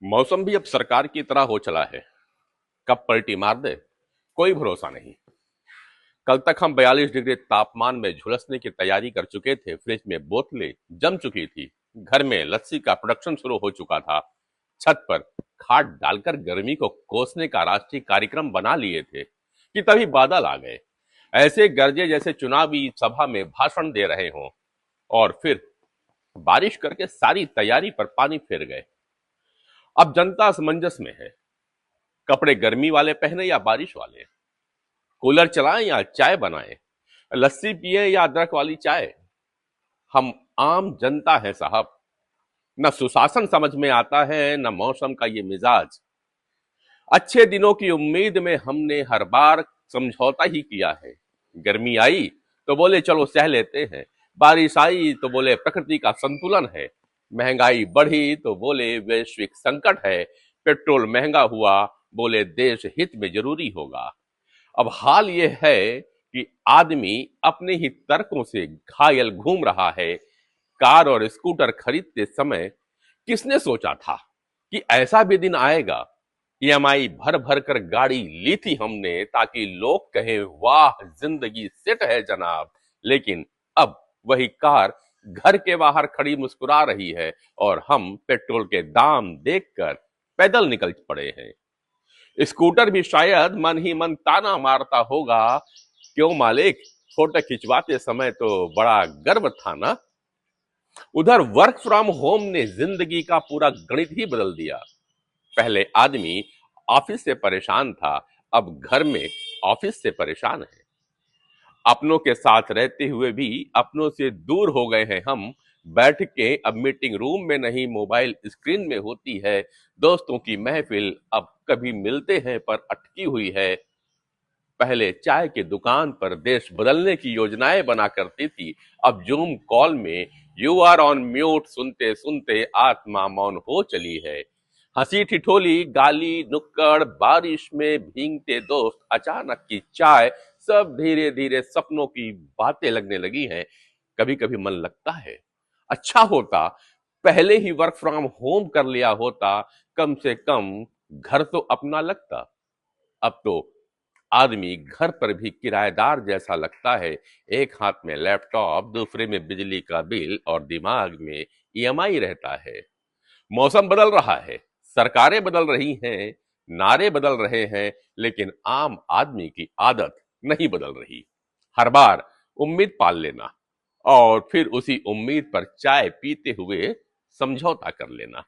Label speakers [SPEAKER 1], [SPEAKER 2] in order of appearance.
[SPEAKER 1] मौसम भी अब सरकार की तरह हो चला है। कब पलटी मार दे, कोई भरोसा नहीं। कल तक हम 42 डिग्री तापमान में झुलसने की तैयारी कर चुके थे। फ्रिज में बोतलें जम चुकी थी। घर में लस्सी का प्रोडक्शन शुरू हो चुका था। छत पर खाट डालकर गर्मी को कोसने का राष्ट्रीय कार्यक्रम बना लिए थे कि तभी बादल आ गए। ऐसे गरजे जैसे चुनावी सभा में भाषण दे रहे हों और फिर बारिश करके सारी तैयारी पर पानी फेर गए। अब जनता असमंजस में है। कपड़े गर्मी वाले पहने या बारिश वाले, कूलर चलाएं या चाय बनाएं, लस्सी पिए या अदरक वाली चाय। हम आम जनता है साहब। न सुशासन समझ में आता है, न मौसम का ये मिजाज। अच्छे दिनों की उम्मीद में हमने हर बार समझौता ही किया है। गर्मी आई तो बोले चलो सह लेते हैं, बारिश आई तो बोले प्रकृति का संतुलन है, महंगाई बढ़ी तो बोले वैश्विक संकट है, पेट्रोल महंगा हुआ बोले देश हित में जरूरी होगा। अब हाल ये है कि आदमी अपने ही तर्कों से घायल घूम रहा है। कार और स्कूटर खरीदते समय किसने सोचा था कि ऐसा भी दिन आएगा। ईएमआई भर भर कर गाड़ी ली थी हमने ताकि लोग कहें वाह जिंदगी सेट है जनाब। लेकिन अब वही कार घर के बाहर खड़ी मुस्कुरा रही है और हम पेट्रोल के दाम देखकर पैदल निकल पड़े हैं। स्कूटर भी शायद मन ही मन ताना मारता होगा, क्यों मालिक, फोटो खिंचवाते समय तो बड़ा गर्व था ना। उधर वर्क फ्रॉम होम ने जिंदगी का पूरा गणित ही बदल दिया। पहले आदमी ऑफिस से परेशान था, अब घर में ऑफिस से परेशान है। अपनों के साथ रहते हुए भी अपनों से दूर हो गए हैं हम। बैठ के अब मीटिंग रूम में नहीं मोबाइल स्क्रीन में होती है। दोस्तों की महफिल अब कभी मिलते हैं पर अटकी हुई है। पहले चाय की दुकान पर देश बदलने की योजनाएं बना करती थी, अब जूम कॉल में यू आर ऑन म्यूट सुनते सुनते आत्मा मौन हो चली है। हंसी ठिठोली गाली नुक्कड़ बारिश में भीगते दोस्त अचानक की चाय, सब धीरे धीरे सपनों की बातें लगने लगी हैं। कभी कभी मन लगता है अच्छा होता पहले ही वर्क फ्रॉम होम कर लिया होता, कम से कम घर तो अपना लगता। अब तो आदमी घर पर भी किराएदार जैसा लगता है। एक हाथ में लैपटॉप, दूसरे में बिजली का बिल और दिमाग में ईएमआई रहता है। मौसम बदल रहा है, सरकारें बदल रही हैं, नारे बदल रहे हैं, लेकिन आम आदमी की आदत नहीं बदल रही। हर बार उम्मीद पाल लेना और फिर उसी उम्मीद पर चाय पीते हुए समझौता कर लेना।